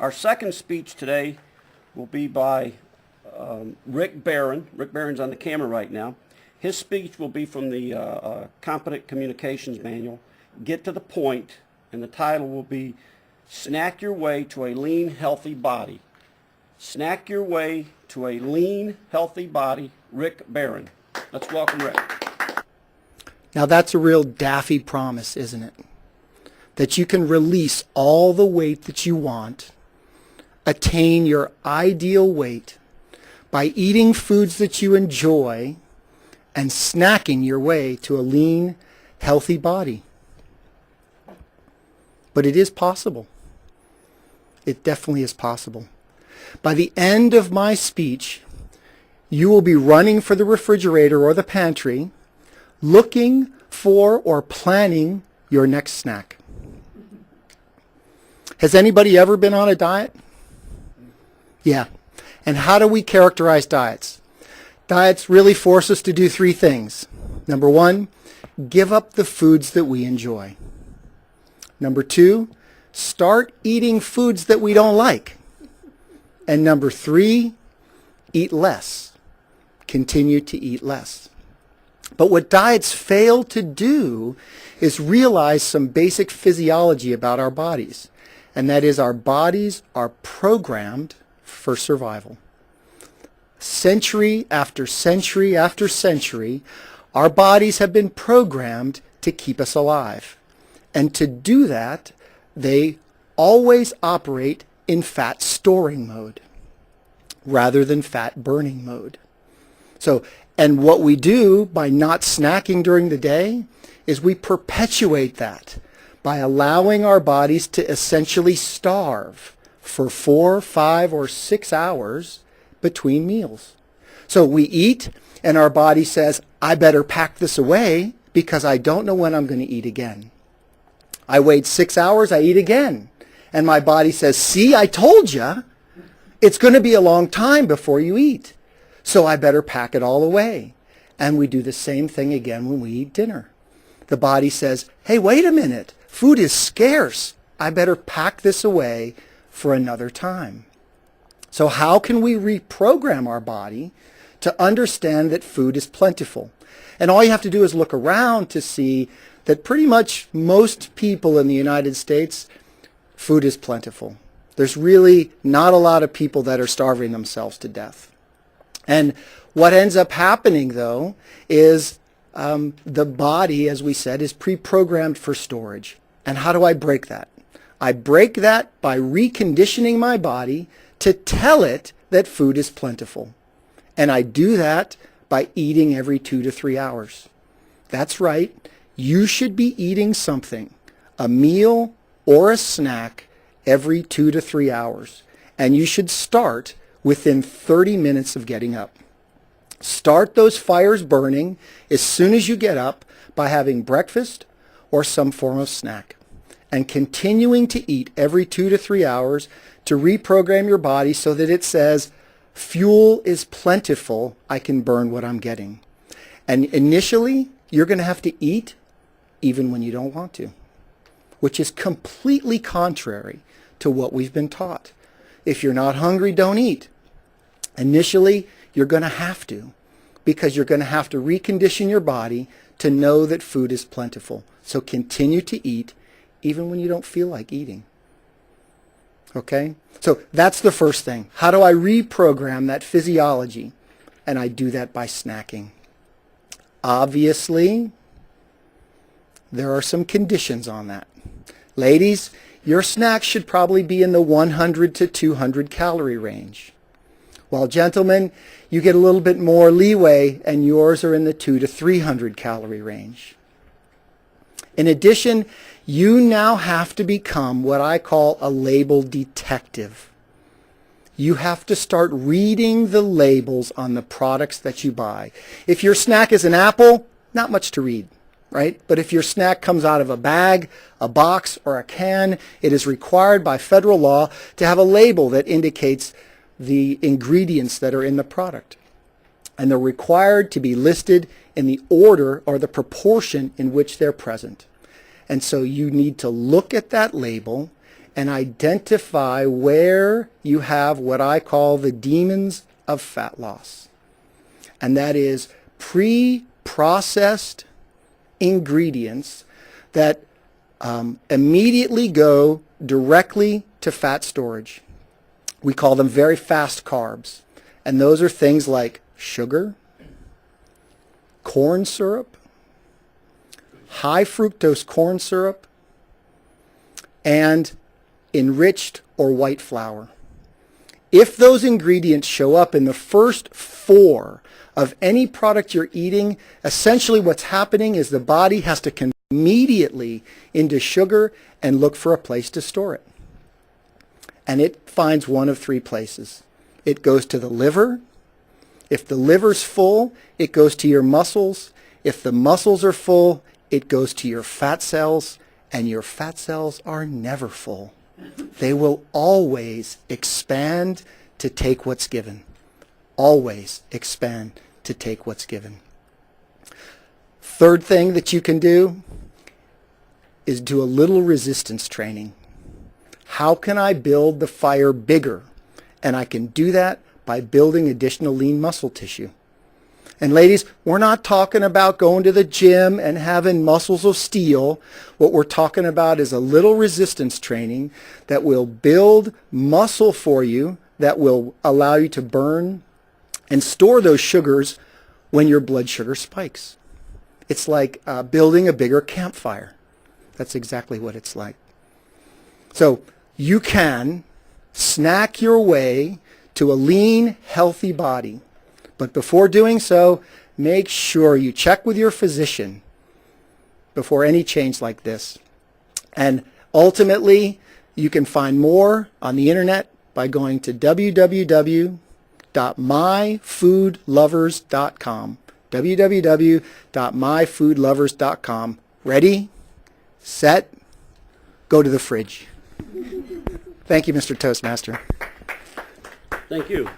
Our second speech today will be by Rick Barron. Rick Barron's on the camera right now. His speech will be from the Competent Communications Manual, Get to the Point, and the title will be Snack Your Way to a Lean, Healthy Body. Snack Your Way to a Lean, Healthy Body, Rick Barron. Let's welcome Rick. Now that's a real daffy promise, isn't it? That you can release all the weight that you want, attain your ideal weight by eating foods that you enjoy and snacking your way to a lean, healthy body. But it is possible. It definitely is possible. By the end of my speech, you will be running for the refrigerator or the pantry, looking for or planning your next snack. Has anybody ever been on a diet? Yeah. And how do we characterize diets? Diets really force us to do three things. Number one, give up the foods that we enjoy. Number two, start eating foods that we don't like. And number three, eat less. Continue to eat less. But what diets fail to do is realize some basic physiology about our bodies. And that is, our bodies are programmed for survival. Century after century after century, our bodies have been programmed to keep us alive. And to do that, they always operate in fat storing mode rather than fat burning mode. And what we do by not snacking during the day is we perpetuate that by allowing our bodies to essentially starve for 4, 5, or 6 hours between meals. So we eat and our body says, I better pack this away because I don't know when I'm going to eat again. I wait 6 hours, I eat again. And my body says, see, I told you, it's going to be a long time before you eat. So I better pack it all away. And we do the same thing again when we eat dinner. The body says, hey, wait a minute. Food is scarce. I better pack this away for another time. So how can we reprogram our body to understand that food is plentiful? And all you have to do is look around to see that pretty much most people in the United States, food is plentiful. There's really not a lot of people that are starving themselves to death. And what ends up happening, though, is the body, as we said, is pre-programmed for storage. And how do I break that? I break that by reconditioning my body to tell it that food is plentiful. And I do that by eating every 2 to 3 hours. That's right. You should be eating something, a meal or a snack, every 2 to 3 hours. And you should start within 30 minutes of getting up. Start those fires burning as soon as you get up by having breakfast or some form of snack, and continuing to eat every 2 to 3 hours to reprogram your body so that it says, fuel is plentiful, I can burn what I'm getting. And initially, you're going to have to eat even when you don't want to, which is completely contrary to what we've been taught. If you're not hungry, don't eat. Initially, you're going to have to, because you're going to have to recondition your body to know that food is plentiful. So continue to eat even when you don't feel like eating. Okay? So that's the first thing. How do I reprogram that physiology? And I do that by snacking. Obviously, there are some conditions on that. Ladies, your snacks should probably be in the 100 to 200 calorie range. While gentlemen, you get a little bit more leeway and yours are in the 200 to 300 calorie range. In addition, you now have to become what I call a label detective. You have to start reading the labels on the products that you buy. If your snack is an apple, not much to read, right? But if your snack comes out of a bag, a box, or a can, it is required by federal law to have a label that indicates the ingredients that are in the product. And they're required to be listed in the order or the proportion in which they're present. And so you need to look at that label and identify where you have what I call the demons of fat loss. And that is pre-processed ingredients that immediately go directly to fat storage. We call them very fast carbs. And those are things like sugar, corn syrup, high fructose corn syrup, and enriched or white flour. If those ingredients show up in the first 4 of any product you're eating, essentially what's happening is the body has to convert immediately into sugar and look for a place to store it. And it finds one of 3 places. It goes to the liver. If the liver's full, it goes to your muscles. If the muscles are full, it goes to your fat cells, and your fat cells are never full. They will always expand to take what's given. Always expand to take what's given. Third thing that you can do is do a little resistance training. How can I build the fire bigger? And I can do that by building additional lean muscle tissue. And ladies, we're not talking about going to the gym and having muscles of steel. What we're talking about is a little resistance training that will build muscle for you, that will allow you to burn and store those sugars when your blood sugar spikes. It's like building a bigger campfire. That's exactly what it's like. So you can snack your way to a lean, healthy body. But before doing so, make sure you check with your physician before any change like this. And ultimately, you can find more on the internet by going to www.myfoodlovers.com. www.myfoodlovers.com. Ready, set, go to the fridge. Thank you, Mr. Toastmaster. Thank you.